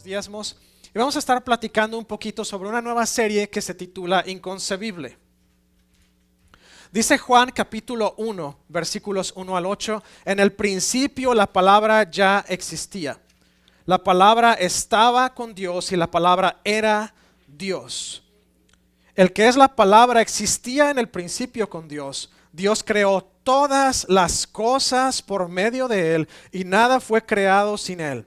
diezmos y vamos a estar platicando un poquito sobre una nueva serie que se titula Inconcebible. Dice Juan capítulo 1, versículos 1 al 8, en el principio la palabra ya existía. La palabra estaba con Dios y la palabra era Dios. El que es la palabra existía en el principio con Dios. Dios creó todas las cosas por medio de Él y nada fue creado sin Él.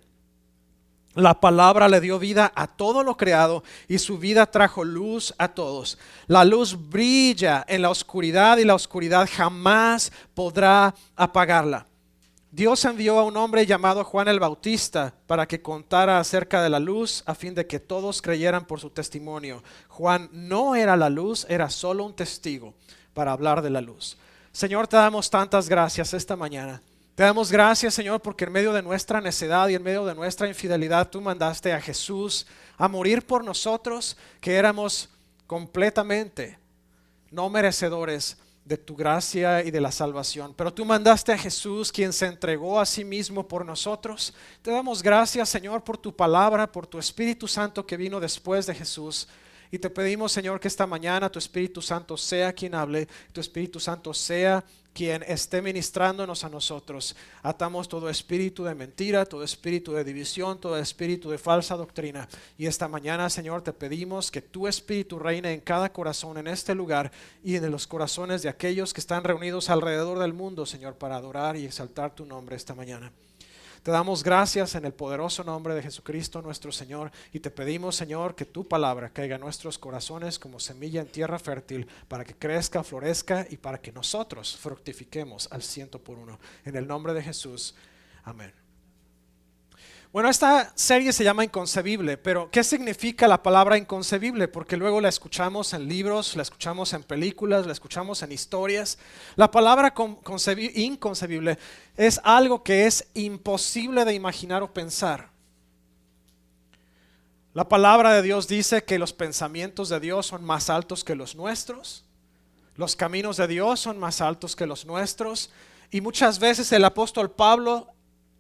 La palabra le dio vida a todo lo creado y su vida trajo luz a todos. La luz brilla en la oscuridad y la oscuridad jamás podrá apagarla. Dios envió a un hombre llamado Juan el Bautista para que contara acerca de la luz a fin de que todos creyeran por su testimonio. Juan no era la luz, era solo un testigo para hablar de la luz. Señor, te damos tantas gracias esta mañana. Te damos gracias, Señor, porque en medio de nuestra necedad y en medio de nuestra infidelidad, tú mandaste a Jesús a morir por nosotros, que éramos completamente no merecedores de tu gracia y de la salvación. Pero tú mandaste a Jesús, quien se entregó a sí mismo por nosotros. Te damos gracias, Señor, por tu palabra, por tu Espíritu Santo que vino después de Jesús. Y te pedimos, Señor, que esta mañana tu Espíritu Santo sea quien hable, tu Espíritu Santo sea quien esté ministrándonos a nosotros. Atamos todo espíritu de mentira, todo espíritu de división, todo espíritu de falsa doctrina. Y esta mañana, Señor, te pedimos que tu Espíritu reine en cada corazón en este lugar y en los corazones de aquellos que están reunidos alrededor del mundo, Señor, para adorar y exaltar tu nombre esta mañana. Te damos gracias en el poderoso nombre de Jesucristo nuestro Señor y te pedimos, Señor, que tu palabra caiga en nuestros corazones como semilla en tierra fértil para que crezca, florezca y para que nosotros fructifiquemos al 100%. En el nombre de Jesús, amén. Bueno, esta serie se llama Inconcebible, pero ¿qué significa la palabra inconcebible? Porque luego la escuchamos en libros, la escuchamos en películas, la escuchamos en historias. La palabra inconcebible es algo que es imposible de imaginar o pensar. La palabra de Dios dice que los pensamientos de Dios son más altos que los nuestros. Los caminos de Dios son más altos que los nuestros. Y muchas veces el apóstol Pablo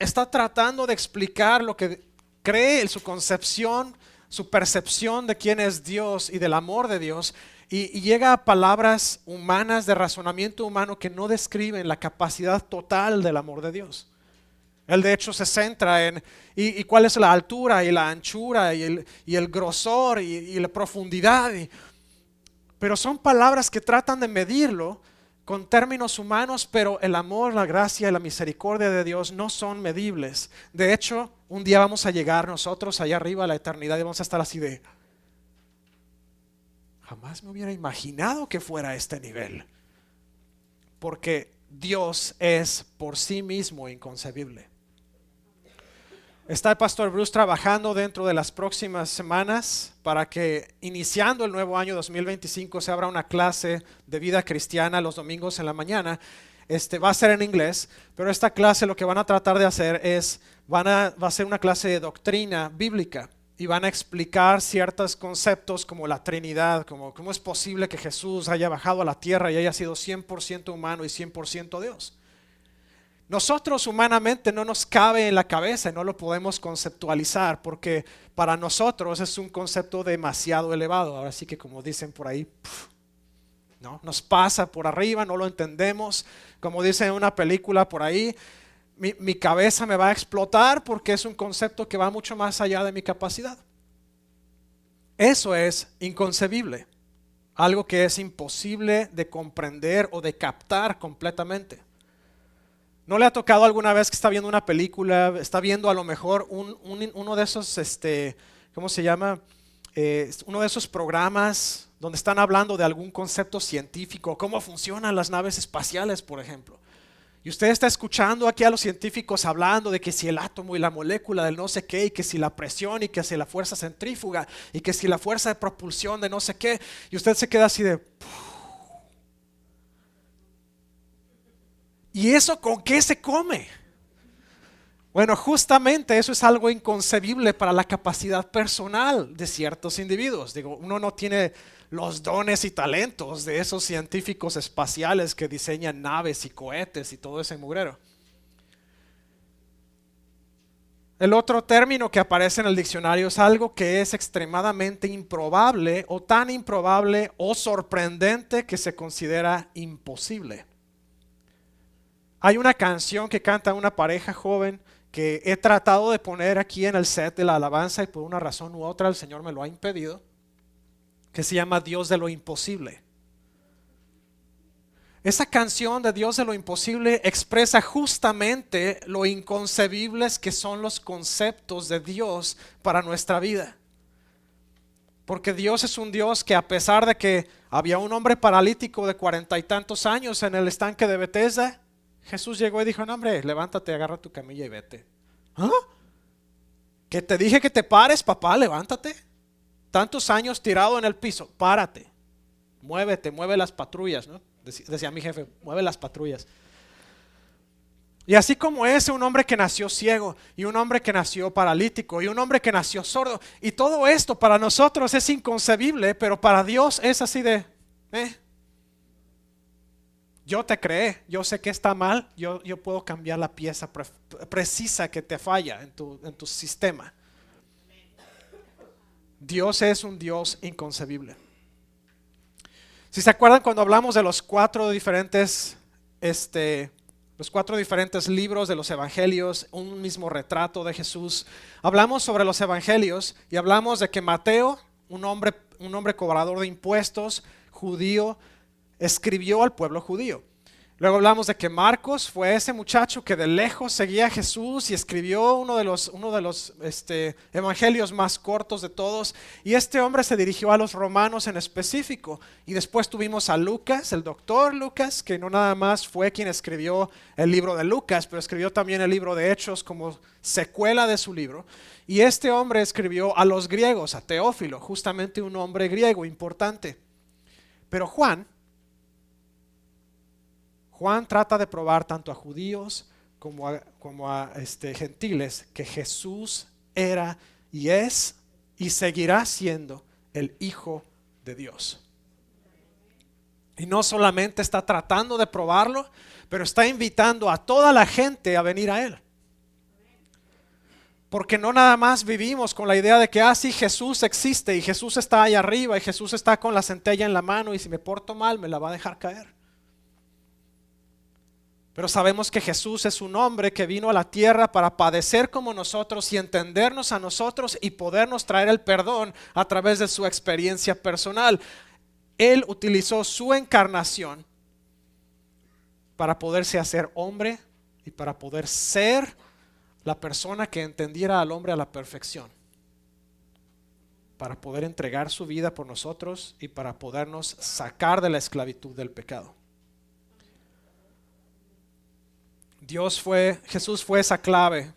está tratando de explicar lo que cree en su concepción, su percepción de quién es Dios y del amor de Dios y llega a palabras humanas de razonamiento humano que no describen la capacidad total del amor de Dios. Él de hecho se centra en y cuál es la altura y la anchura y el grosor y la profundidad. Pero son palabras que tratan de medirlo con términos humanos, pero el amor, la gracia y la misericordia de Dios no son medibles. De hecho, un día vamos a llegar nosotros allá arriba a la eternidad y vamos a estar así de, jamás me hubiera imaginado que fuera a este nivel. Porque Dios es por sí mismo inconcebible. Está el pastor Bruce trabajando dentro de las próximas semanas para que iniciando el nuevo año 2025 se abra una clase de vida cristiana los domingos en la mañana. Va a ser en inglés, pero esta clase lo que van a tratar de hacer es, va a ser una clase de doctrina bíblica y van a explicar ciertos conceptos como la Trinidad, como cómo es posible que Jesús haya bajado a la tierra y haya sido 100% humano y 100% Dios. Nosotros humanamente no nos cabe en la cabeza y no lo podemos conceptualizar porque para nosotros es un concepto demasiado elevado. Ahora sí que como dicen por ahí, ¿no? Nos pasa por arriba, no lo entendemos. Como dicen en una película por ahí, mi cabeza me va a explotar porque es un concepto que va mucho más allá de mi capacidad. Eso es inconcebible, algo que es imposible de comprender o de captar completamente. ¿No le ha tocado alguna vez que está viendo una película, está viendo a lo mejor uno de esos, ¿cómo se llama? Uno de esos programas donde están hablando de algún concepto científico, cómo funcionan las naves espaciales, por ejemplo. Y usted está escuchando aquí a los científicos hablando de que si el átomo y la molécula del no sé qué, y que si la presión, y que si la fuerza centrífuga, y que si la fuerza de propulsión de no sé qué, y usted se queda así de... ¿Y eso con qué se come? Bueno, justamente eso es algo inconcebible para la capacidad personal de ciertos individuos. Digo, uno no tiene los dones y talentos de esos científicos espaciales que diseñan naves y cohetes y todo ese mugrero. El otro término que aparece en el diccionario es algo que es extremadamente improbable o tan improbable o sorprendente que se considera imposible. Hay una canción que canta una pareja joven que he tratado de poner aquí en el set de la alabanza y por una razón u otra el Señor me lo ha impedido, que se llama Dios de lo imposible. Esa canción de Dios de lo imposible expresa justamente lo inconcebibles que son los conceptos de Dios para nuestra vida. Porque Dios es un Dios que, a pesar de que había un hombre paralítico de 40 y tantos años en el estanque de Betesda, Jesús llegó y dijo: no, hombre, levántate, agarra tu camilla y vete. ¿Ah? Que te dije que te pares, papá, levántate. Tantos años tirado en el piso, párate. Muévete, mueve las patrullas, ¿no? Decía mi jefe, mueve las patrullas. Y así como ese, un hombre que nació ciego, y un hombre que nació paralítico, y un hombre que nació sordo, y todo esto para nosotros es inconcebible, pero para Dios es así de, yo te creé, yo sé que está mal, yo puedo cambiar la pieza precisa que te falla en tu sistema. Dios es un Dios inconcebible. Si se acuerdan cuando hablamos de los cuatro diferentes libros de los evangelios, un mismo retrato de Jesús, hablamos sobre los evangelios y hablamos de que Mateo, un hombre cobrador de impuestos, judío, escribió al pueblo judío. Luego hablamos de que Marcos fue ese muchacho que de lejos seguía a Jesús y escribió uno de los evangelios más cortos de todos. Y este hombre se dirigió a los romanos en específico. Y después tuvimos a Lucas, el doctor Lucas, que no nada más fue quien escribió el libro de Lucas, pero escribió también el libro de Hechos como secuela de su libro. Y este hombre escribió a los griegos, a Teófilo, justamente un hombre griego importante. Pero Juan trata de probar tanto a judíos como a gentiles que Jesús era y es y seguirá siendo el Hijo de Dios. Y no solamente está tratando de probarlo, pero está invitando a toda la gente a venir a Él. Porque no nada más vivimos con la idea de que sí, Jesús existe y Jesús está ahí arriba y Jesús está con la centella en la mano y si me porto mal me la va a dejar caer. Pero sabemos que Jesús es un hombre que vino a la tierra para padecer como nosotros y entendernos a nosotros y podernos traer el perdón a través de su experiencia personal. Él utilizó su encarnación para poderse hacer hombre y para poder ser la persona que entendiera al hombre a la perfección. Para poder entregar su vida por nosotros y para podernos sacar de la esclavitud del pecado. Jesús fue esa clave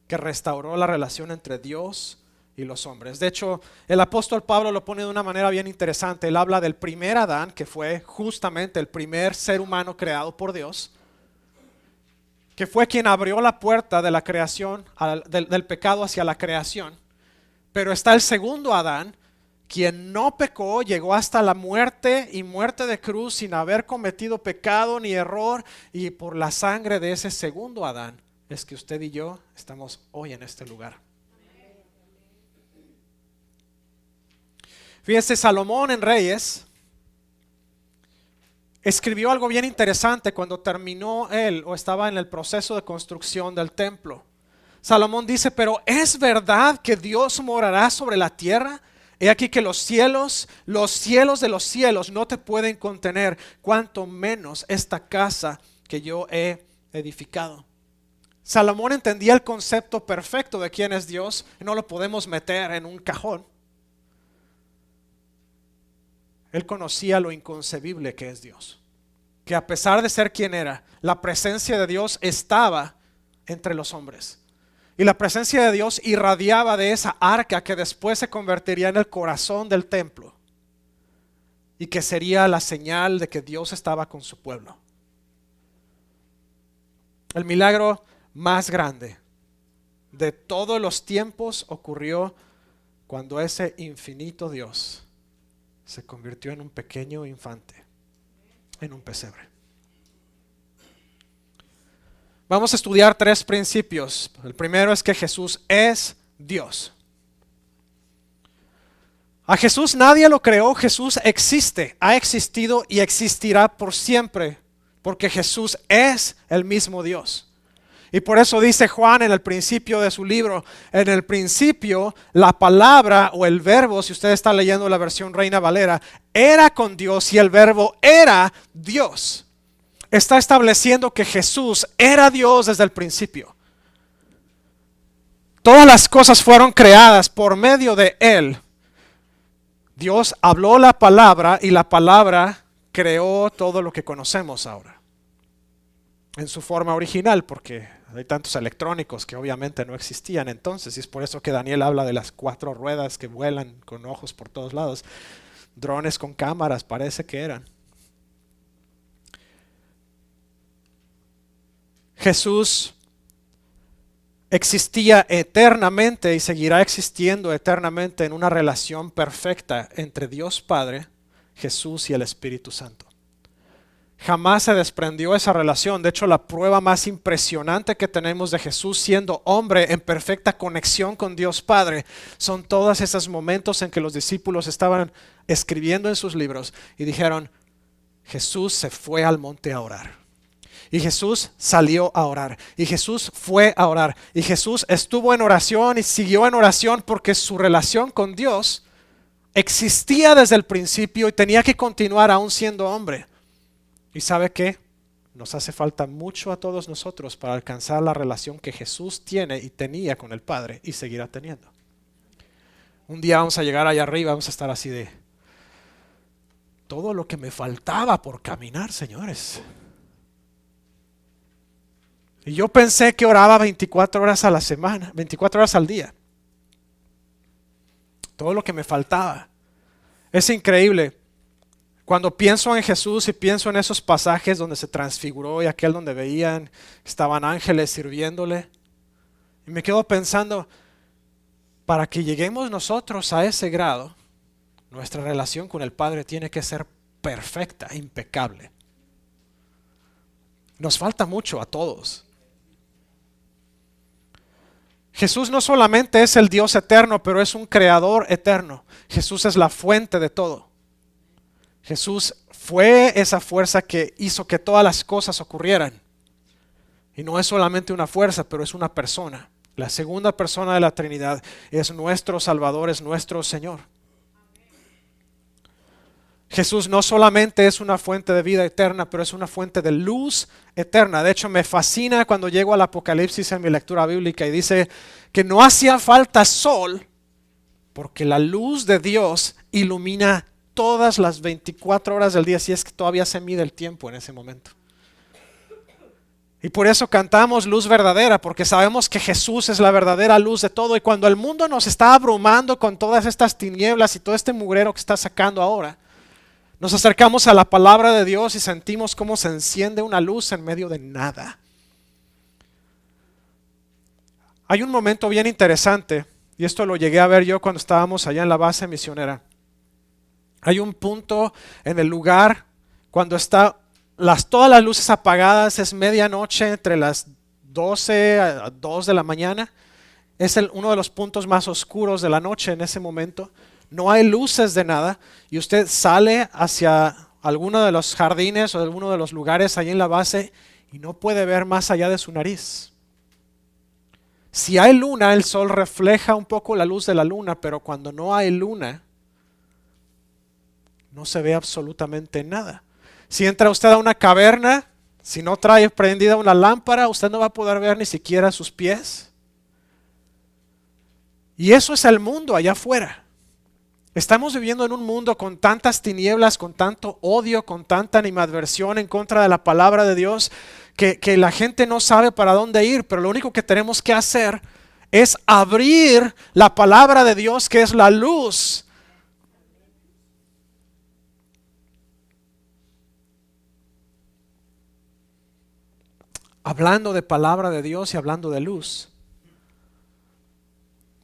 que restauró la relación entre Dios y los hombres. De hecho, el apóstol Pablo lo pone de una manera bien interesante. Él habla del primer Adán, que fue justamente el primer ser humano creado por Dios, que fue quien abrió la puerta de la creación, del pecado hacia la creación. Pero está el segundo Adán, quien no pecó, llegó hasta la muerte y muerte de cruz sin haber cometido pecado ni error, y por la sangre de ese segundo Adán es que usted y yo estamos hoy en este lugar. Fíjese, Salomón en Reyes escribió algo bien interesante cuando terminó él o estaba en el proceso de construcción del templo. Salomón dice: pero ¿es verdad que Dios morará sobre la tierra? He aquí que los cielos de los cielos no te pueden contener, cuanto menos esta casa que yo he edificado. Salomón entendía el concepto perfecto de quién es Dios y no lo podemos meter en un cajón. Él conocía lo inconcebible que es Dios, que a pesar de ser quien era, la presencia de Dios estaba entre los hombres. Y la presencia de Dios irradiaba de esa arca que después se convertiría en el corazón del templo y que sería la señal de que Dios estaba con su pueblo. El milagro más grande de todos los tiempos ocurrió cuando ese infinito Dios se convirtió en un pequeño infante, en un pesebre. vamos a estudiar 3 principios. El primero es que Jesús es Dios. A Jesús nadie lo creó, Jesús existe, ha existido y existirá por siempre, porque Jesús es el mismo Dios. Y por eso dice Juan en el principio de su libro, en el principio la palabra o el verbo, si usted está leyendo la versión Reina Valera, era con Dios y el verbo era Dios. Está estableciendo que Jesús era Dios desde el principio. Todas las cosas fueron creadas por medio de Él. Dios habló la palabra y la palabra creó todo lo que conocemos ahora. En su forma original, porque hay tantos electrónicos que obviamente no existían entonces. Y es por eso que Daniel habla de las 4 ruedas que vuelan con ojos por todos lados. Drones con cámaras parece que eran. Jesús existía eternamente y seguirá existiendo eternamente en una relación perfecta entre Dios Padre, Jesús y el Espíritu Santo. Jamás se desprendió esa relación. De hecho, la prueba más impresionante que tenemos de Jesús siendo hombre en perfecta conexión con Dios Padre son todos esos momentos en que los discípulos estaban escribiendo en sus libros y dijeron, Jesús se fue al monte a orar. Y Jesús salió a orar. Y Jesús fue a orar. Y Jesús estuvo en oración y siguió en oración porque su relación con Dios existía desde el principio y tenía que continuar aún siendo hombre. ¿Y sabe qué? Nos hace falta mucho a todos nosotros para alcanzar la relación que Jesús tiene y tenía con el Padre y seguirá teniendo. Un día vamos a llegar allá arriba, vamos a estar así de todo lo que me faltaba por caminar, señores. Y yo pensé que oraba 24 horas a la semana, 24 horas al día. Todo lo que me faltaba. Es increíble. Cuando pienso en Jesús y pienso en esos pasajes donde se transfiguró y aquel donde veían, estaban ángeles sirviéndole. Y me quedo pensando, para que lleguemos nosotros a ese grado, nuestra relación con el Padre tiene que ser perfecta, impecable. Nos falta mucho a todos. Jesús no solamente es el Dios eterno, pero es un creador eterno. Jesús es la fuente de todo. Jesús fue esa fuerza que hizo que todas las cosas ocurrieran. Y no es solamente una fuerza, pero es una persona. La segunda persona de la Trinidad es nuestro Salvador, es nuestro Señor. Jesús no solamente es una fuente de vida eterna, pero es una fuente de luz eterna. De hecho, me fascina cuando llego al Apocalipsis en mi lectura bíblica y dice que no hacía falta sol porque la luz de Dios ilumina todas las 24 horas del día, si es que todavía se mide el tiempo en ese momento. Y por eso cantamos luz verdadera, porque sabemos que Jesús es la verdadera luz de todo. Y cuando el mundo nos está abrumando con todas estas tinieblas y todo este mugrero que está sacando ahora, nos acercamos a la palabra de Dios y sentimos cómo se enciende una luz en medio de nada. Hay un momento bien interesante, y esto lo llegué a ver yo cuando estábamos allá en la base misionera. Hay un punto en el lugar cuando está todas las luces apagadas, es medianoche, entre las 12 a 2 de la mañana. Es uno de los puntos más oscuros de la noche en ese momento. No hay luces de nada y usted sale hacia alguno de los jardines o de alguno de los lugares ahí en la base y no puede ver más allá de su nariz. Si hay luna, el sol refleja un poco la luz de la luna, pero cuando no hay luna, no se ve absolutamente nada. Si entra usted a una caverna, si no trae prendida una lámpara, usted no va a poder ver ni siquiera sus pies. Y eso es el mundo allá afuera. Estamos viviendo en un mundo con tantas tinieblas, con tanto odio, con tanta animadversión en contra de la palabra de Dios, que la gente no sabe para dónde ir, pero lo único que tenemos que hacer es abrir la palabra de Dios, que es la luz. Hablando de palabra de Dios y hablando de luz,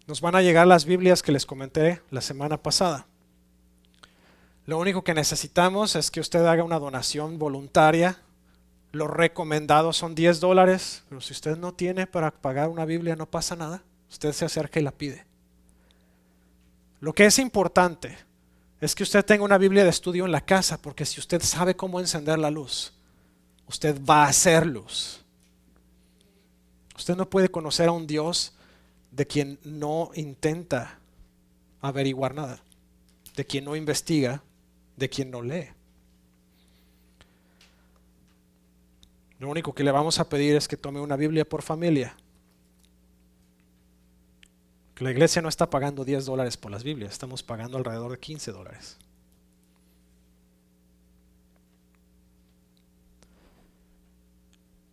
nos van a llegar las Biblias que les comenté la semana pasada. Lo único que necesitamos es que usted haga una donación voluntaria. Los recomendados son $10, pero si usted no tiene para pagar una Biblia, no pasa nada. Usted se acerca y la pide. Lo que es importante es que usted tenga una Biblia de estudio en la casa, porque si usted sabe cómo encender la luz, usted va a hacer luz. Usted no puede conocer a un Dios de quien no intenta averiguar nada, de quien no investiga, de quien no lee. Lo único que le vamos a pedir es que tome una Biblia por familia. Que la iglesia no está pagando $10 por las Biblias, estamos pagando alrededor de $15.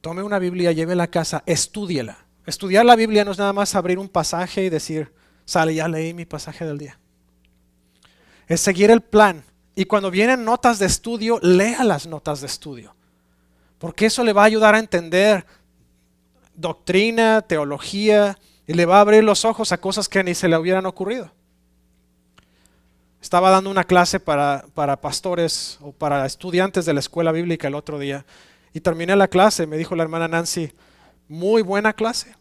Tome una Biblia, llévela a casa, estúdiela. Estudiar la Biblia no es nada más abrir un pasaje y decir, sale, ya leí mi pasaje del día. Es seguir el plan. Y cuando vienen notas de estudio, lea las notas de estudio. Porque eso le va a ayudar a entender doctrina, teología, y le va a abrir los ojos a cosas que ni se le hubieran ocurrido. Estaba dando una clase para pastores o para estudiantes de la escuela bíblica el otro día. Y terminé la clase, me dijo la hermana Nancy, muy buena clase.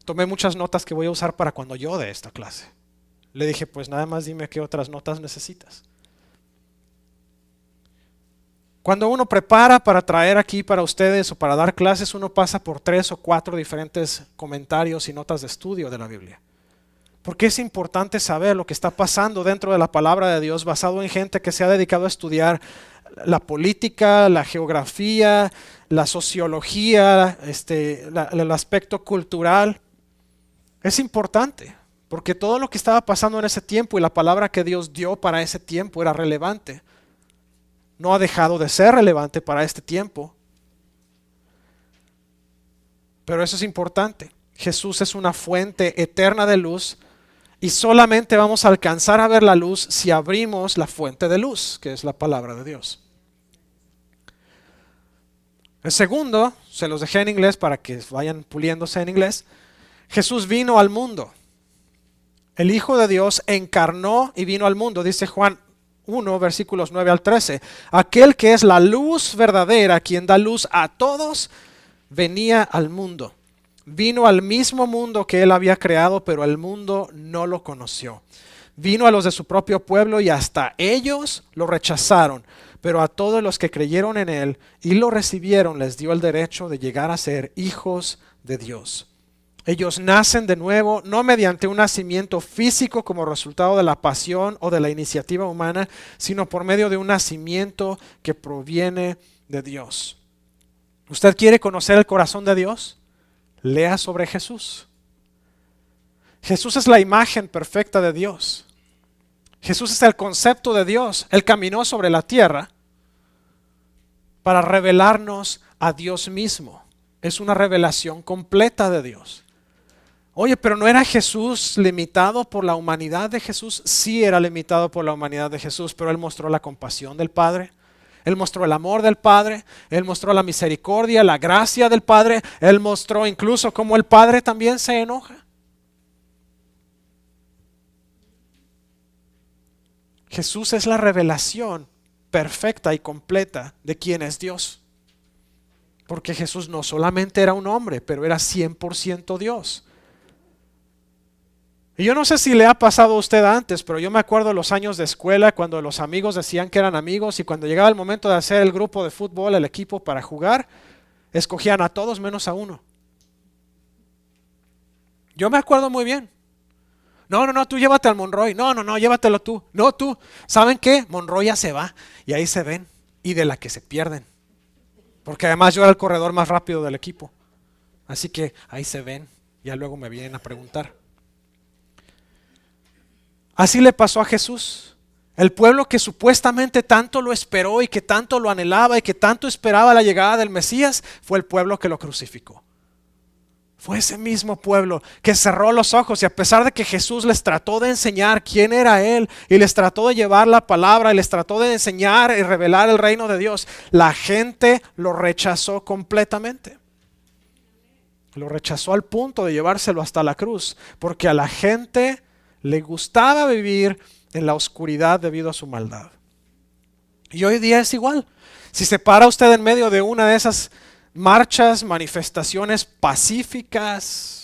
Tomé muchas notas que voy a usar para cuando yo dé esta clase. Le dije, pues nada más dime qué otras notas necesitas. Cuando uno prepara para traer aquí para ustedes o para dar clases, uno pasa por 3 o 4 diferentes comentarios y notas de estudio de la Biblia. Porque es importante saber lo que está pasando dentro de la palabra de Dios, basado en gente que se ha dedicado a estudiar la política, la geografía, la sociología, el aspecto cultural. Es importante, porque todo lo que estaba pasando en ese tiempo y la palabra que Dios dio para ese tiempo era relevante. No ha dejado de ser relevante para este tiempo. Pero eso es importante. Jesús es una fuente eterna de luz y solamente vamos a alcanzar a ver la luz si abrimos la fuente de luz, que es la palabra de Dios. El segundo, se los dejé en inglés para que vayan puliéndose en inglés. Jesús vino al mundo. El Hijo de Dios encarnó y vino al mundo, dice Juan 1, versículos 9 al 13. Aquel que es la luz verdadera, quien da luz a todos, venía al mundo. Vino al mismo mundo que él había creado, pero el mundo no lo conoció. Vino a los de su propio pueblo y hasta ellos lo rechazaron. Pero a todos los que creyeron en él y lo recibieron, les dio el derecho de llegar a ser hijos de Dios. Ellos nacen de nuevo, no mediante un nacimiento físico como resultado de la pasión o de la iniciativa humana, sino por medio de un nacimiento que proviene de Dios. ¿Usted quiere conocer el corazón de Dios? Lea sobre Jesús. Jesús es la imagen perfecta de Dios. Jesús es el concepto de Dios. Él caminó sobre la tierra para revelarnos a Dios mismo. Es una revelación completa de Dios. Oye, pero ¿no era Jesús limitado por la humanidad de Jesús? Sí era limitado por la humanidad de Jesús, pero Él mostró la compasión del Padre. Él mostró el amor del Padre. Él mostró la misericordia, la gracia del Padre. Él mostró incluso cómo el Padre también se enoja. Jesús es la revelación perfecta y completa de quién es Dios. Porque Jesús no solamente era un hombre, pero era 100% Dios. Y yo no sé si le ha pasado a usted antes, pero yo me acuerdo de los años de escuela cuando los amigos decían que eran amigos y cuando llegaba el momento de hacer el grupo de fútbol, el equipo para jugar, escogían a todos menos a uno. Yo me acuerdo muy bien. No, tú llévate al Monroy. No, llévatelo tú. No, tú. ¿Saben qué? Monroy ya se va y ahí se ven y de la que se pierden. Porque además yo era el corredor más rápido del equipo. Así que ahí se ven. Ya luego me vienen a preguntar. Así le pasó a Jesús. El pueblo que supuestamente tanto lo esperó y que tanto lo anhelaba y que tanto esperaba la llegada del Mesías, fue el pueblo que lo crucificó. Fue ese mismo pueblo que cerró los ojos y a pesar de que Jesús les trató de enseñar quién era Él y les trató de llevar la palabra y les trató de enseñar y revelar el reino de Dios, la gente lo rechazó completamente. Lo rechazó al punto de llevárselo hasta la cruz, porque a la gente le gustaba vivir en la oscuridad debido a su maldad. Y hoy día es igual. Si se para usted en medio de una de esas marchas, manifestaciones pacíficas,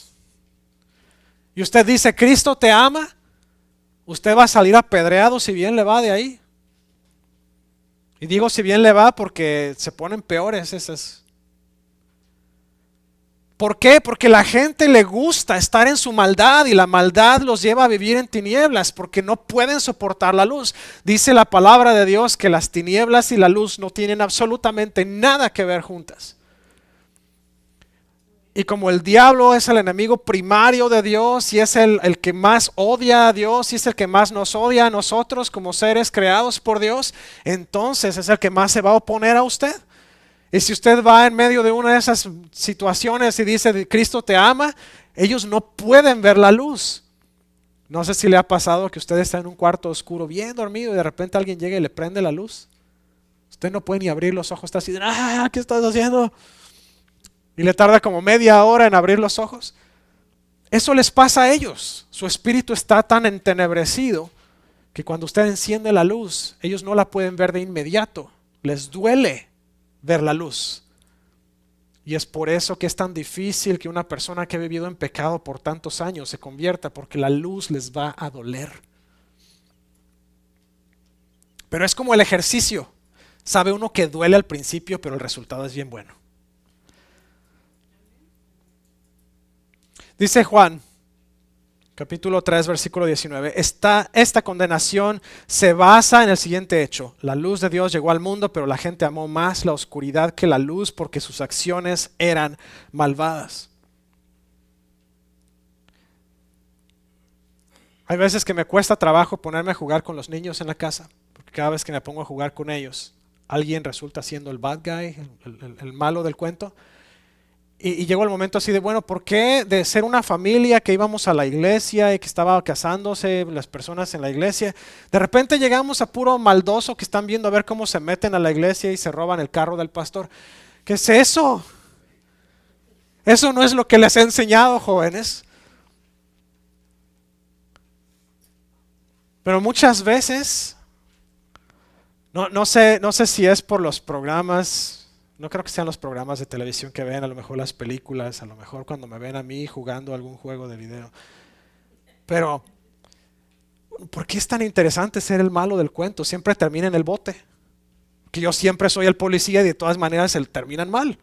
y usted dice, Cristo te ama, usted va a salir apedreado si bien le va de ahí. Y digo si bien le va porque se ponen peores esas. ¿Por qué? Porque la gente le gusta estar en su maldad y la maldad los lleva a vivir en tinieblas porque no pueden soportar la luz. Dice la palabra de Dios que las tinieblas y la luz no tienen absolutamente nada que ver juntas. Y como el diablo es el enemigo primario de Dios y es el que más odia a Dios y es el que más nos odia a nosotros como seres creados por Dios, entonces es el que más se va a oponer a usted. Y si usted va en medio de una de esas situaciones y dice, Cristo te ama, ellos no pueden ver la luz. No sé si le ha pasado que usted está en un cuarto oscuro bien dormido y de repente alguien llega y le prende la luz. Usted no puede ni abrir los ojos, está así, ¿qué estás haciendo? Y le tarda como media hora en abrir los ojos. Eso les pasa a ellos. Su espíritu está tan entenebrecido que cuando usted enciende la luz, ellos no la pueden ver de inmediato. Les duele ver la luz. Y es por eso que es tan difícil que una persona que ha vivido en pecado por tantos años se convierta, porque la luz les va a doler. Pero es como el ejercicio. Sabe uno que duele al principio, pero el resultado es bien bueno. Dice Juan, capítulo 3, versículo 19, esta condenación se basa en el siguiente hecho. La luz de Dios llegó al mundo, pero la gente amó más la oscuridad que la luz porque sus acciones eran malvadas. Hay veces que me cuesta trabajo ponerme a jugar con los niños en la casa, porque cada vez que me pongo a jugar con ellos, alguien resulta siendo el bad guy, el malo del cuento. Y llegó el momento así de, bueno, ¿por qué de ser una familia que íbamos a la iglesia y que estaba casándose las personas en la iglesia, de repente llegamos a puro maldoso que están viendo a ver cómo se meten a la iglesia y se roban el carro del pastor? ¿Qué es eso? Eso no es lo que les he enseñado, jóvenes. Pero muchas veces, no sé si es por los programas. No creo que sean los programas de televisión que ven, a lo mejor las películas, a lo mejor cuando me ven a mí jugando algún juego de video. Pero, ¿por qué es tan interesante ser el malo del cuento? Siempre termina en el bote. Que yo siempre soy el policía y de todas maneras terminan mal.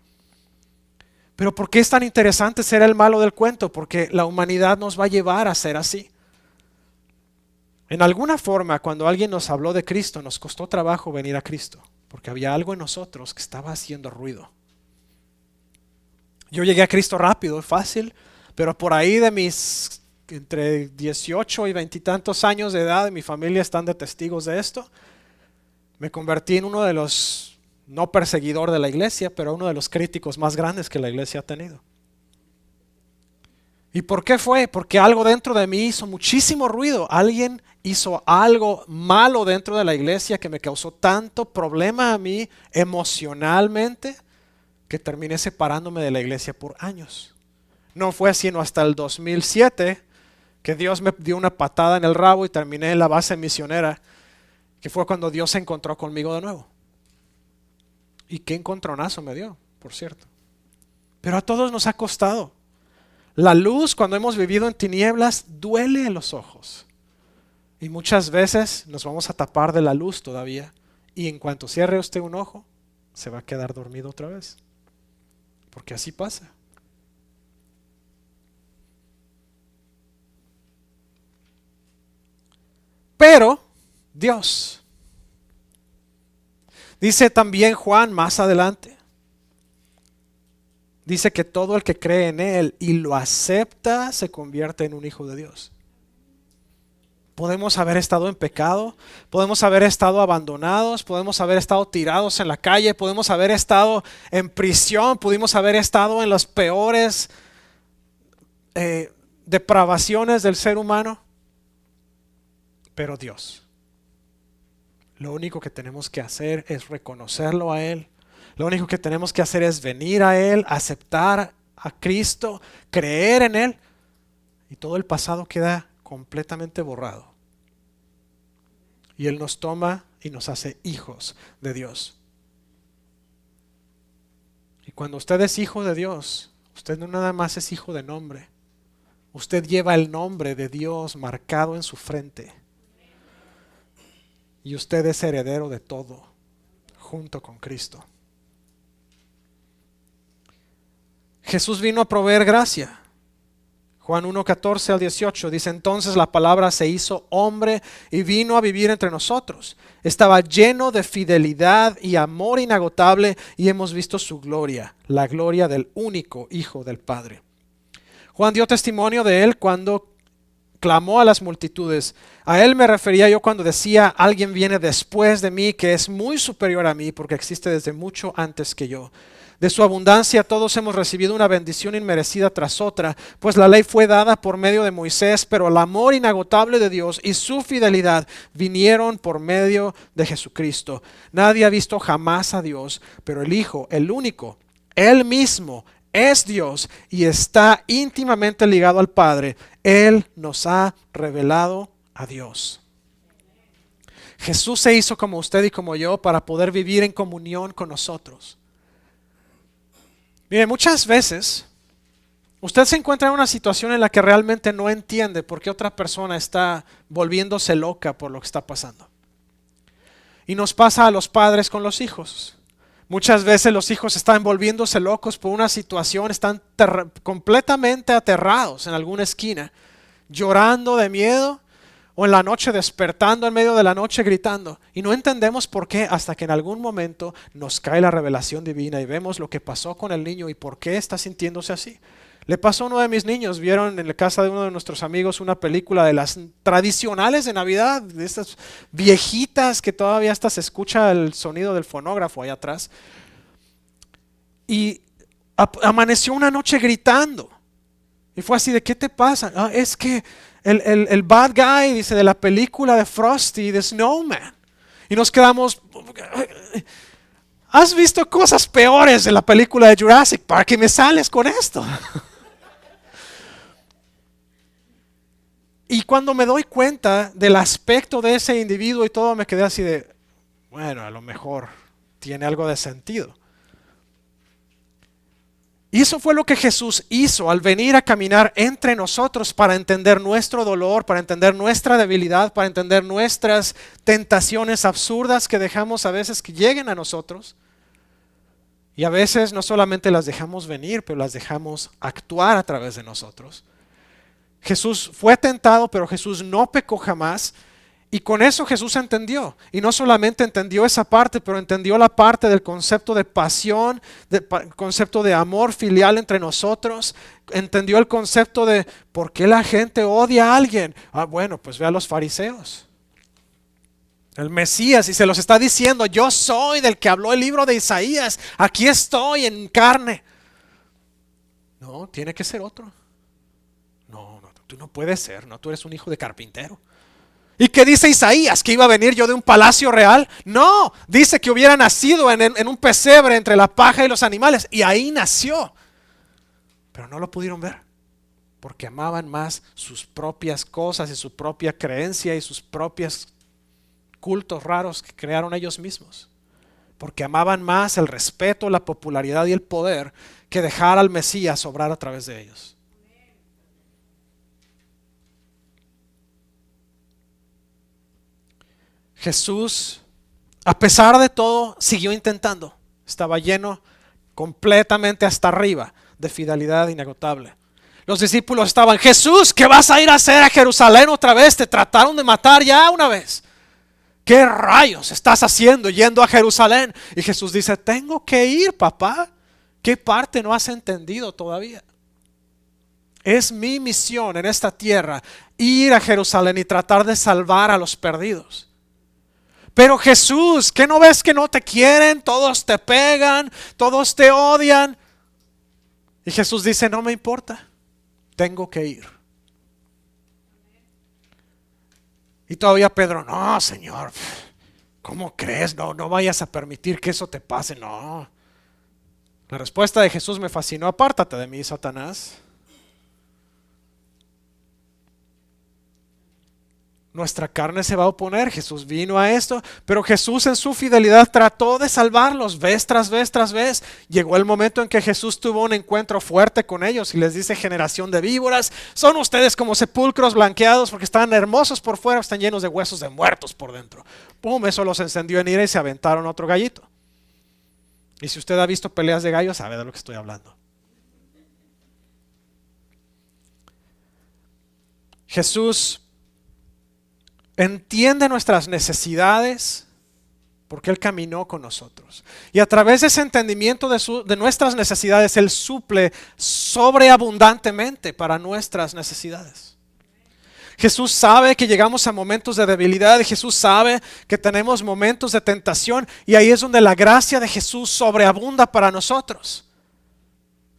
Pero ¿por qué es tan interesante ser el malo del cuento? Porque la humanidad nos va a llevar a ser así. En alguna forma, cuando alguien nos habló de Cristo, nos costó trabajo venir a Cristo. Porque había algo en nosotros que estaba haciendo ruido. Yo llegué a Cristo rápido, fácil, pero por ahí de mis entre 18 y 20 y tantos años de edad, mi familia están de testigos de esto, me convertí en uno de los, no perseguidor de la iglesia, pero uno de los críticos más grandes que la iglesia ha tenido. ¿Y por qué fue? Porque algo dentro de mí hizo muchísimo ruido. Alguien hizo algo malo dentro de la iglesia que me causó tanto problema a mí emocionalmente que terminé separándome de la iglesia por años. No fue sino hasta el 2007 que Dios me dio una patada en el rabo y terminé en la base misionera, que fue cuando Dios se encontró conmigo de nuevo. Y qué encontronazo me dio, por cierto. Pero a todos nos ha costado. La luz, cuando hemos vivido en tinieblas, duele en los ojos. Y muchas veces nos vamos a tapar de la luz todavía. Y en cuanto cierre usted un ojo, se va a quedar dormido otra vez. Porque así pasa. Pero Dios, dice también Juan más adelante, dice que todo el que cree en Él y lo acepta se convierte en un hijo de Dios. Podemos haber estado en pecado, podemos haber estado abandonados, podemos haber estado tirados en la calle, podemos haber estado en prisión, pudimos haber estado en las peores depravaciones del ser humano. Pero Dios, lo único que tenemos que hacer es reconocerlo a Él. Lo único que tenemos que hacer es venir a Él, aceptar a Cristo, creer en Él, y todo el pasado queda completamente borrado. Y Él nos toma y nos hace hijos de Dios. Cuando usted es hijo de Dios, usted no nada más es hijo de nombre. Usted lleva el nombre de Dios marcado en su frente. Y usted es heredero de todo, junto con Cristo. Jesús vino a proveer gracia. Juan 1:14 al 18 dice: entonces la palabra se hizo hombre y vino a vivir entre nosotros. Estaba lleno de fidelidad y amor inagotable, y hemos visto su gloria, la gloria del único Hijo del Padre. Juan dio testimonio de él cuando clamó a las multitudes. A él me refería yo cuando decía: alguien viene después de mí que es muy superior a mí, porque existe desde mucho antes que yo. De su abundancia todos hemos recibido una bendición inmerecida tras otra, pues la ley fue dada por medio de Moisés, pero el amor inagotable de Dios y su fidelidad vinieron por medio de Jesucristo. Nadie ha visto jamás a Dios, pero el Hijo, el único, Él mismo es Dios y está íntimamente ligado al Padre. Él nos ha revelado a Dios. Jesús se hizo como usted y como yo para poder vivir en comunión con nosotros. Mire, muchas veces usted se encuentra en una situación en la que realmente no entiende por qué otra persona está volviéndose loca por lo que está pasando. Y nos pasa a los padres con los hijos. Muchas veces los hijos están volviéndose locos por una situación, están completamente aterrados en alguna esquina, llorando de miedo, o en la noche despertando en medio de la noche gritando. Y no entendemos por qué hasta que en algún momento nos cae la revelación divina y vemos lo que pasó con el niño y por qué está sintiéndose así. Le pasó a uno de mis niños. Vieron en la casa de uno de nuestros amigos una película de las tradicionales de Navidad, de estas viejitas que todavía hasta se escucha el sonido del fonógrafo allá atrás. Y amaneció una noche gritando. Y fue así de: ¿qué te pasa? Ah, es que el bad guy, dice, de la película de Frosty, de Snowman. Y nos quedamos: ¿has visto cosas peores de la película de Jurassic Park y me sales con esto? Y cuando me doy cuenta del aspecto de ese individuo y todo, me quedé así de: bueno, a lo mejor tiene algo de sentido. Y eso fue lo que Jesús hizo al venir a caminar entre nosotros para entender nuestro dolor, para entender nuestra debilidad, para entender nuestras tentaciones absurdas que dejamos a veces que lleguen a nosotros. Y a veces no solamente las dejamos venir, pero las dejamos actuar a través de nosotros. Jesús fue tentado, pero Jesús no pecó jamás. Y con eso Jesús entendió. Y no solamente entendió esa parte, pero entendió la parte del concepto de pasión, concepto de amor filial entre nosotros. Entendió el concepto de por qué la gente odia a alguien. Ah, bueno, pues ve a los fariseos. El Mesías, y se los está diciendo: yo soy del que habló el libro de Isaías. Aquí estoy en carne. No, tiene que ser otro. No, tú no puedes ser. No, tú eres un hijo de carpintero. ¿Y qué dice Isaías? ¿Que iba a venir yo de un palacio real? No, dice que hubiera nacido en un pesebre entre la paja y los animales. Y ahí nació. Pero no lo pudieron ver, porque amaban más sus propias cosas y su propia creencia y sus propios cultos raros que crearon ellos mismos. Porque amaban más el respeto, la popularidad y el poder que dejar al Mesías obrar a través de ellos. Jesús, a pesar de todo, siguió intentando. Estaba lleno completamente hasta arriba de fidelidad inagotable. Los discípulos estaban: Jesús, ¿qué vas a ir a hacer a Jerusalén otra vez? Te trataron de matar ya una vez. ¿Qué rayos estás haciendo yendo a Jerusalén? Y Jesús dice: tengo que ir, papá. ¿Qué parte no has entendido todavía? Es mi misión en esta tierra ir a Jerusalén y tratar de salvar a los perdidos. Pero Jesús, ¿qué no ves que no te quieren? Todos te pegan, todos te odian. Y Jesús dice: no me importa, tengo que ir. Y todavía Pedro: no, Señor, ¿cómo crees? No vayas a permitir que eso te pase. No. La respuesta de Jesús me fascinó: apártate de mí, Satanás. Nuestra carne se va a oponer. Jesús vino a esto, pero Jesús en su fidelidad trató de salvarlos vez tras vez tras vez. Llegó el momento en que Jesús tuvo un encuentro fuerte con ellos y les dice: generación de víboras, son ustedes como sepulcros blanqueados porque están hermosos por fuera, están llenos de huesos de muertos por dentro. Pum, eso los encendió en ira y se aventaron otro gallito. Y si usted ha visto peleas de gallos, sabe de lo que estoy hablando. Jesús entiende nuestras necesidades porque Él caminó con nosotros. Y a través de ese entendimiento de nuestras necesidades, Él suple sobreabundantemente para nuestras necesidades. Jesús sabe que llegamos a momentos de debilidad y Jesús sabe que tenemos momentos de tentación, y ahí es donde la gracia de Jesús sobreabunda para nosotros.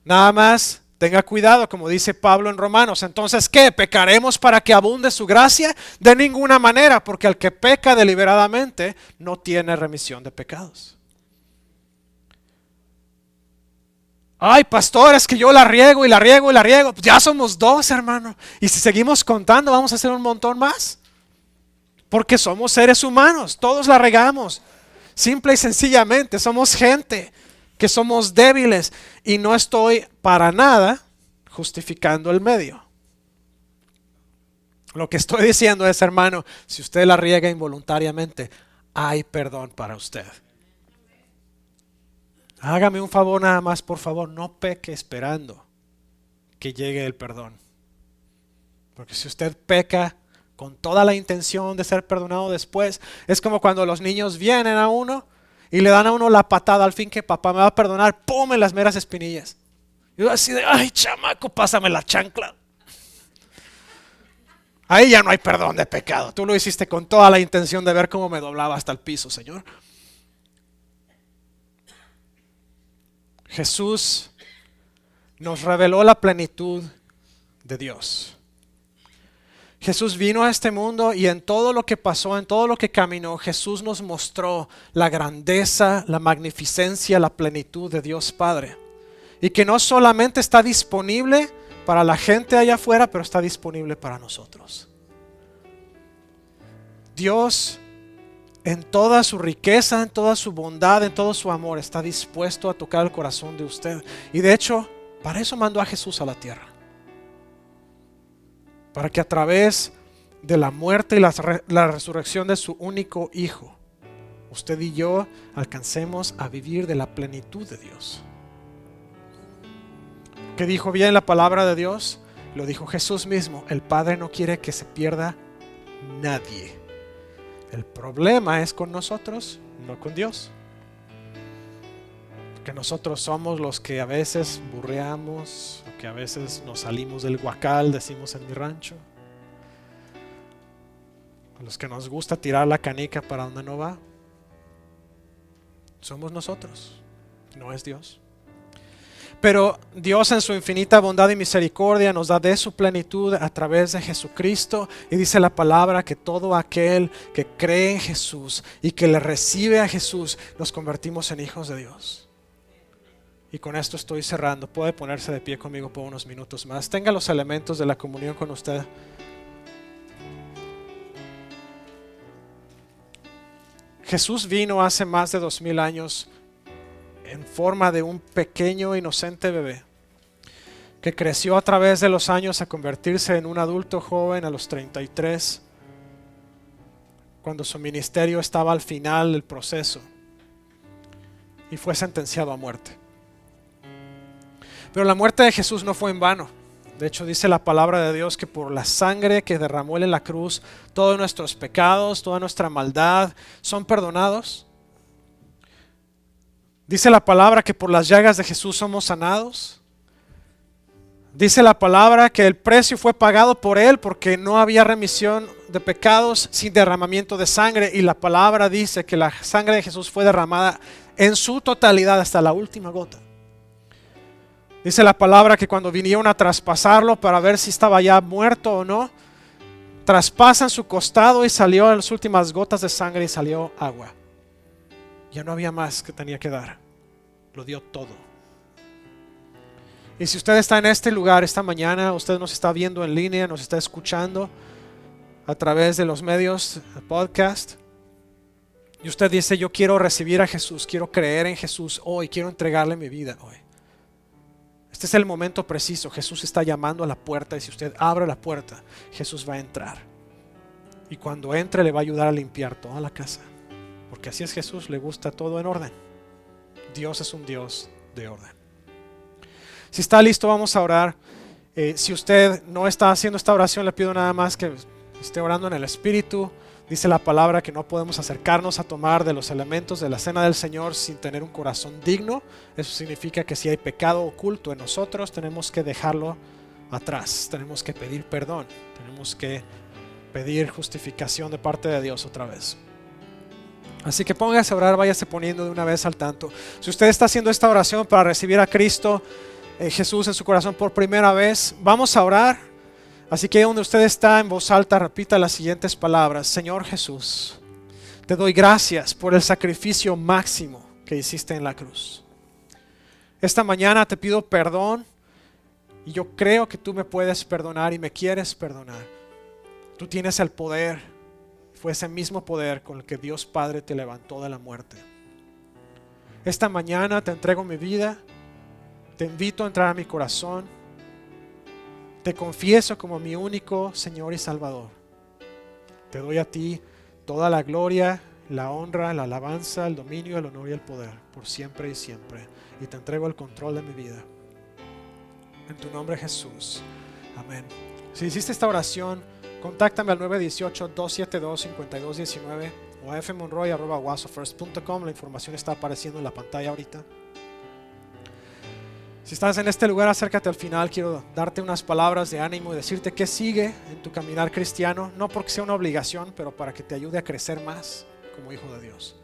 Nada más tenga cuidado, como dice Pablo en Romanos. Entonces, ¿qué? ¿Pecaremos para que abunde su gracia? De ninguna manera, porque el que peca deliberadamente no tiene remisión de pecados. Ay, pastor, es que yo la riego y la riego y la riego. Pues ya somos dos, hermano. Y si seguimos contando, vamos a hacer un montón más. Porque somos seres humanos, todos la regamos. Simple y sencillamente, somos gente que somos débiles, y no estoy para nada justificando el medio. Lo que estoy diciendo es, hermano, si usted la riega involuntariamente, hay perdón para usted. Hágame un favor nada más, por favor, no peque esperando que llegue el perdón. Porque si usted peca con toda la intención de ser perdonado después, es como cuando los niños vienen a uno y le dan a uno la patada al fin que papá me va a perdonar, ¡pum!, en las meras espinillas. Y yo así de: ay, chamaco, pásame la chancla. Ahí ya no hay perdón de pecado. Tú lo hiciste con toda la intención de ver cómo me doblaba hasta el piso, Señor. Jesús nos reveló la plenitud de Dios. Jesús vino a este mundo y en todo lo que pasó, en todo lo que caminó, Jesús nos mostró la grandeza, la magnificencia, la plenitud de Dios Padre. Y que no solamente está disponible para la gente allá afuera, pero está disponible para nosotros. Dios, en toda su riqueza, en toda su bondad, en todo su amor, está dispuesto a tocar el corazón de usted. Y de hecho, para eso mandó a Jesús a la tierra. Para que a través de la muerte y la resurrección de su único Hijo, usted y yo alcancemos a vivir de la plenitud de Dios. ¿Qué dijo bien la palabra de Dios? Lo dijo Jesús mismo: el Padre no quiere que se pierda nadie. El problema es con nosotros, no con Dios. Que nosotros somos los que a veces burreamos, que a veces nos salimos del guacal, decimos en mi rancho. A los que nos gusta tirar la canica para donde no va. Somos nosotros, no es Dios. Pero Dios, en su infinita bondad y misericordia, nos da de su plenitud a través de Jesucristo. Y dice la palabra que todo aquel que cree en Jesús y que le recibe a Jesús, nos convertimos en hijos de Dios. Y con esto estoy cerrando. Puede ponerse de pie conmigo por unos minutos más. Tenga los elementos de la comunión con usted. Jesús vino hace más de 2000 años en forma de un pequeño inocente bebé que creció a través de los años a convertirse en un adulto joven a los 33, cuando su ministerio estaba al final del proceso, y fue sentenciado a muerte. Pero la muerte de Jesús no fue en vano. De hecho, dice la palabra de Dios que por la sangre que derramó Él en la cruz, todos nuestros pecados, toda nuestra maldad son perdonados. Dice la palabra que por las llagas de Jesús somos sanados. Dice la palabra que el precio fue pagado por Él porque no había remisión de pecados sin derramamiento de sangre. Y la palabra dice que la sangre de Jesús fue derramada en su totalidad hasta la última gota. Dice la palabra que cuando vinieron a traspasarlo para ver si estaba ya muerto o no, traspasan su costado y salió en las últimas gotas de sangre y salió agua. Ya no había más que tenía que dar. Lo dio todo. Y si usted está en este lugar esta mañana, usted nos está viendo en línea, nos está escuchando, a través de los medios, el podcast, y usted dice, yo quiero recibir a Jesús, quiero creer en Jesús hoy, quiero entregarle mi vida hoy. Este es el momento preciso. Jesús está llamando a la puerta y si usted abre la puerta, Jesús va a entrar. Y cuando entre le va a ayudar a limpiar toda la casa. Porque así es Jesús, le gusta todo en orden. Dios es un Dios de orden. Si está listo, vamos a orar. Si usted no está haciendo esta oración, le pido nada más que esté orando en el Espíritu. Dice la palabra que no podemos acercarnos a tomar de los elementos de la cena del Señor sin tener un corazón digno. Eso significa que si hay pecado oculto en nosotros, tenemos que dejarlo atrás. Tenemos que pedir perdón. Tenemos que pedir justificación de parte de Dios otra vez. Así que póngase a orar, váyase poniendo de una vez al tanto. Si usted está haciendo esta oración para recibir a Cristo Jesús en su corazón por primera vez, vamos a orar. Así que donde usted está en voz alta, repita las siguientes palabras. Señor Jesús, te doy gracias por el sacrificio máximo que hiciste en la cruz. Esta mañana te pido perdón y yo creo que tú me puedes perdonar y me quieres perdonar. Tú tienes el poder, fue ese mismo poder con el que Dios Padre te levantó de la muerte. Esta mañana te entrego mi vida, te invito a entrar a mi corazón. Te confieso como mi único Señor y Salvador. Te doy a ti toda la gloria, la honra, la alabanza, el dominio, el honor y el poder, por siempre y siempre. Y te entrego el control de mi vida. En tu nombre, Jesús. Amén. Si hiciste esta oración, contáctame al 918-272-5219 o a fmonroy@wasofirst.com. La información está apareciendo en la pantalla ahorita. Si estás en este lugar, acércate al final. Quiero darte unas palabras de ánimo y decirte qué sigue en tu caminar cristiano. No porque sea una obligación, pero para que te ayude a crecer más como hijo de Dios.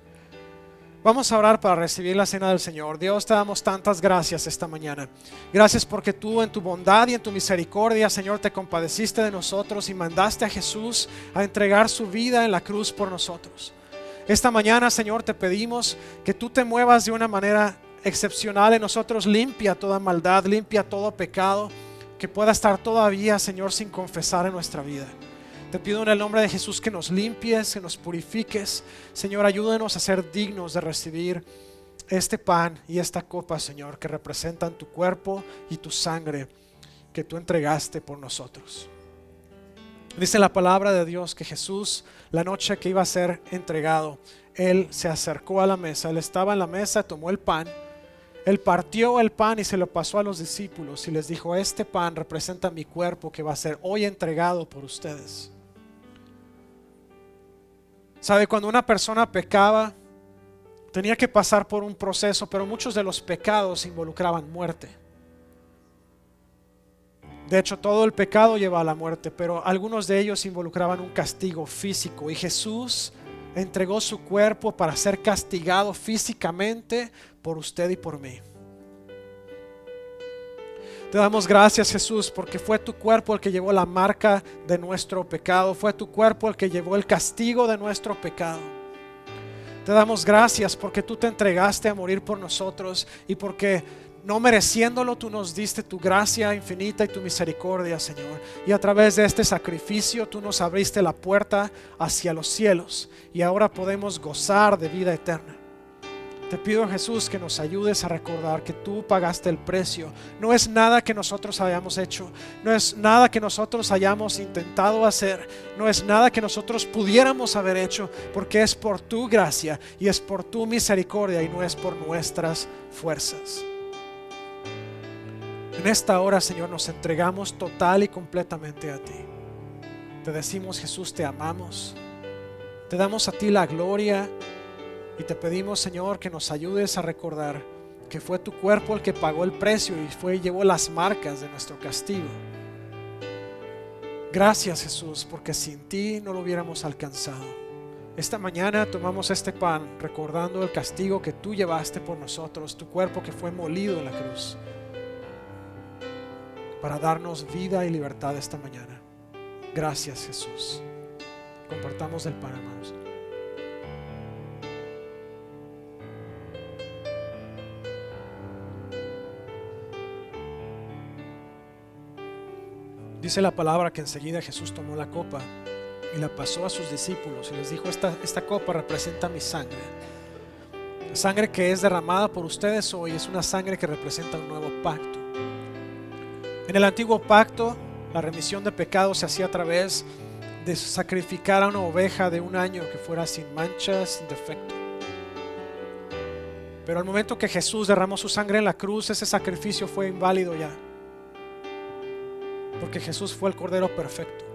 Vamos a orar para recibir la cena del Señor. Dios, te damos tantas gracias esta mañana. Gracias porque tú en tu bondad y en tu misericordia, Señor, te compadeciste de nosotros y mandaste a Jesús a entregar su vida en la cruz por nosotros. Esta mañana, Señor, te pedimos que tú te muevas de una manera excepcional en nosotros. Limpia toda maldad, limpia todo pecado que pueda estar todavía, Señor, sin confesar en nuestra vida. Te pido en el nombre de Jesús que nos limpies, que nos purifiques. Señor, ayúdenos a ser dignos de recibir este pan y esta copa, Señor, que representan tu cuerpo y tu sangre que tú entregaste por nosotros. Dice la palabra de Dios que Jesús, la noche que iba a ser entregado, Él se acercó a la mesa. Él estaba en la mesa, tomó el pan. Él partió el pan y se lo pasó a los discípulos y les dijo: este pan representa mi cuerpo que va a ser hoy entregado por ustedes. ¿Sabe? Cuando una persona pecaba, tenía que pasar por un proceso, pero muchos de los pecados involucraban muerte. De hecho, todo el pecado lleva a la muerte, pero algunos de ellos involucraban un castigo físico. Y Jesús entregó su cuerpo para ser castigado físicamente por usted y por mí. Te damos gracias, Jesús, porque fue tu cuerpo el que llevó la marca de nuestro pecado. Fue tu cuerpo el que llevó el castigo de nuestro pecado. Te damos gracias porque tú te entregaste a morir por nosotros y porque no mereciéndolo tú nos diste tu gracia infinita y tu misericordia, Señor. Y a través de este sacrificio tú nos abriste la puerta hacia los cielos y ahora podemos gozar de vida eterna. Te pido, Jesús, que nos ayudes a recordar que tú pagaste el precio. No es nada que nosotros hayamos hecho, no es nada que nosotros hayamos intentado hacer, no es nada que nosotros pudiéramos haber hecho, porque es por tu gracia y es por tu misericordia y no es por nuestras fuerzas. En esta hora, Señor, nos entregamos total y completamente a ti. Te decimos, Jesús, te amamos, te damos a ti la gloria. Y te pedimos, Señor, que nos ayudes a recordar que fue tu cuerpo el que pagó el precio y llevó las marcas de nuestro castigo. Gracias, Jesús, porque sin ti no lo hubiéramos alcanzado. Esta mañana tomamos este pan recordando el castigo que tú llevaste por nosotros, tu cuerpo que fue molido en la cruz, para darnos vida y libertad esta mañana. Gracias, Jesús. Compartamos el pan, hermanos. Dice la palabra que enseguida Jesús tomó la copa y la pasó a sus discípulos y les dijo: esta copa representa mi sangre. La sangre que es derramada por ustedes hoy es una sangre que representa un nuevo pacto. En el antiguo pacto, la remisión de pecados se hacía a través de sacrificar a una oveja de un año que fuera sin mancha, sin defecto. Pero al momento que Jesús derramó su sangre en la cruz, ese sacrificio fue inválido ya, porque Jesús fue el Cordero perfecto,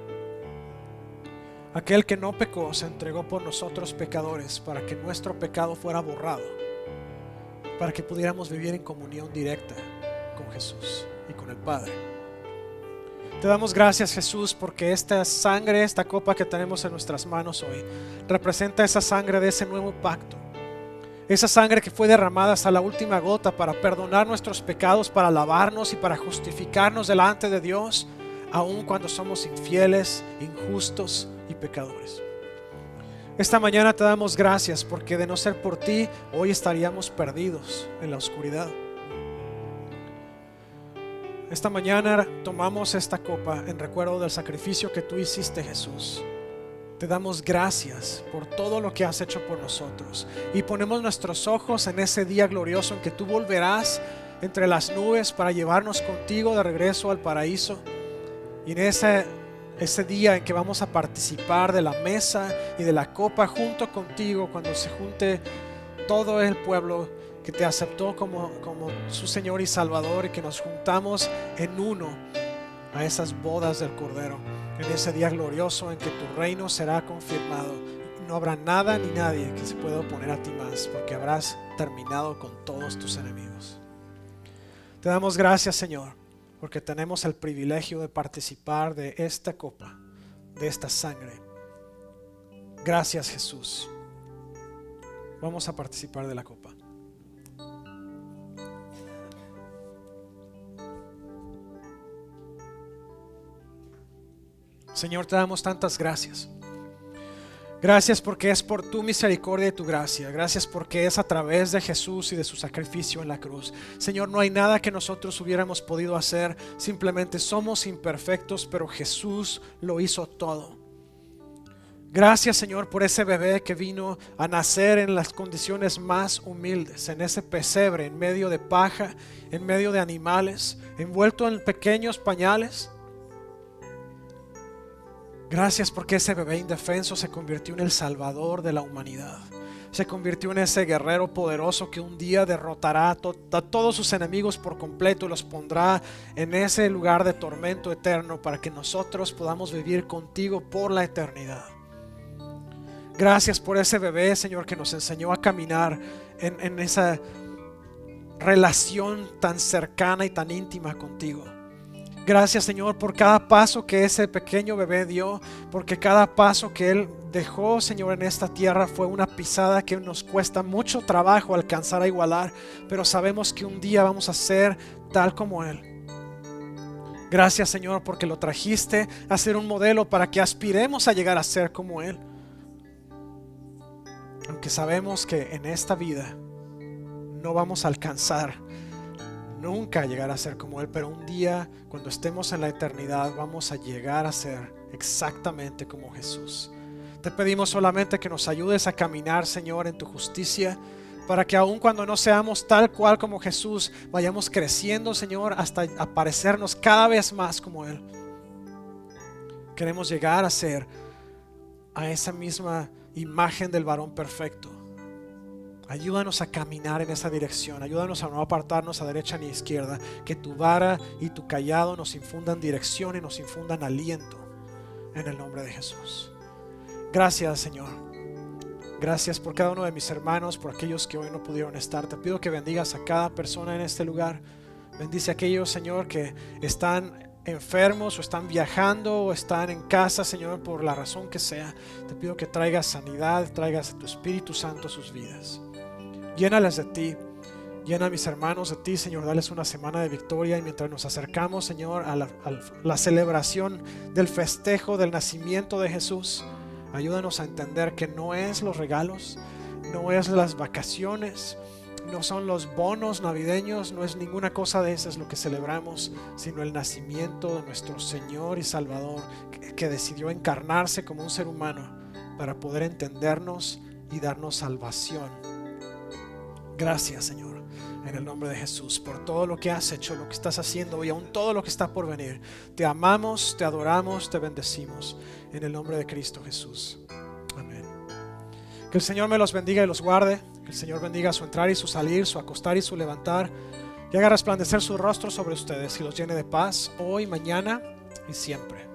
aquel que no pecó. Se entregó por nosotros pecadores para que nuestro pecado fuera borrado, para que pudiéramos vivir en comunión directa con Jesús y con el Padre. Te damos gracias, Jesús, porque esta sangre, esta copa que tenemos en nuestras manos hoy, representa esa sangre de ese nuevo pacto. Esa sangre que fue derramada hasta la última gota para perdonar nuestros pecados, para lavarnos y para justificarnos delante de Dios, aun cuando somos infieles, injustos y pecadores. Esta mañana te damos gracias porque de no ser por ti, hoy estaríamos perdidos en la oscuridad. Esta mañana tomamos esta copa en recuerdo del sacrificio que tú hiciste, Jesús. Te damos gracias por todo lo que has hecho por nosotros y ponemos nuestros ojos en ese día glorioso en que tú volverás entre las nubes para llevarnos contigo de regreso al paraíso, y en ese día en que vamos a participar de la mesa y de la copa junto contigo, cuando se junte todo el pueblo que te aceptó como su Señor y Salvador, y que nos juntamos en uno a esas bodas del Cordero, en ese día glorioso en que tu reino será confirmado. No habrá nada ni nadie que se pueda oponer a ti más, porque habrás terminado con todos tus enemigos. Te damos gracias, Señor, porque tenemos el privilegio de participar de esta copa, de esta sangre. Gracias, Jesús. Vamos a participar de la copa. Señor, te damos tantas gracias. Gracias porque es por tu misericordia y tu gracia. Gracias porque es a través de Jesús y de su sacrificio en la cruz. Señor, no hay nada que nosotros hubiéramos podido hacer. Simplemente somos imperfectos, pero Jesús lo hizo todo. Gracias, Señor, por ese bebé que vino a nacer en las condiciones más humildes, en ese pesebre, en medio de paja, en medio de animales, envuelto en pequeños pañales. Gracias porque ese bebé indefenso se convirtió en el Salvador de la humanidad. Se convirtió en ese guerrero poderoso que un día derrotará a todos sus enemigos por completo y los pondrá en ese lugar de tormento eterno para que nosotros podamos vivir contigo por la eternidad. Gracias por ese bebé, Señor, que nos enseñó a caminar en esa relación tan cercana y tan íntima contigo. Gracias, Señor, por cada paso que ese pequeño bebé dio, porque cada paso que Él dejó, Señor, en esta tierra fue una pisada que nos cuesta mucho trabajo alcanzar a igualar, pero sabemos que un día vamos a ser tal como Él. Gracias, Señor, porque lo trajiste a ser un modelo para que aspiremos a llegar a ser como Él. Aunque sabemos que en esta vida no vamos a alcanzar nunca llegar a ser como Él, pero un día, cuando estemos en la eternidad, vamos a llegar a ser exactamente como Jesús. Te pedimos solamente que nos ayudes a caminar, Señor, en tu justicia, para que aun cuando no seamos tal cual como Jesús, vayamos creciendo, Señor, hasta parecernos cada vez más como Él. Queremos llegar a ser a esa misma imagen del varón perfecto. Ayúdanos a caminar en esa dirección. Ayúdanos a no apartarnos a derecha ni a izquierda. Que tu vara y tu cayado nos infundan dirección y nos infundan aliento. En el nombre de Jesús. Gracias, Señor. Gracias por cada uno de mis hermanos, por aquellos que hoy no pudieron estar. Te pido que bendigas a cada persona en este lugar. Bendice a aquellos, Señor, que están enfermos o están viajando o están en casa, Señor, por la razón que sea. Te pido que traigas sanidad, traigas a tu Espíritu Santo a sus vidas. Llénales de ti, llena a mis hermanos de ti, Señor. Dales una semana de victoria, y mientras nos acercamos, Señor, a la celebración del festejo del nacimiento de Jesús, ayúdanos a entender que no es los regalos, no es las vacaciones, No son los bonos navideños, no es ninguna cosa de esas lo que celebramos, sino el nacimiento de nuestro Señor y Salvador, que decidió encarnarse como un ser humano para poder entendernos y darnos salvación. Gracias, Señor, en el nombre de Jesús, por todo lo que has hecho, lo que estás haciendo y aún todo lo que está por venir. Te amamos, te adoramos, te bendecimos en el nombre de Cristo Jesús. Amén. Que el Señor me los bendiga y los guarde. Que el Señor bendiga su entrar y su salir, su acostar y su levantar, y haga resplandecer su rostro sobre ustedes y los llene de paz hoy, mañana y siempre.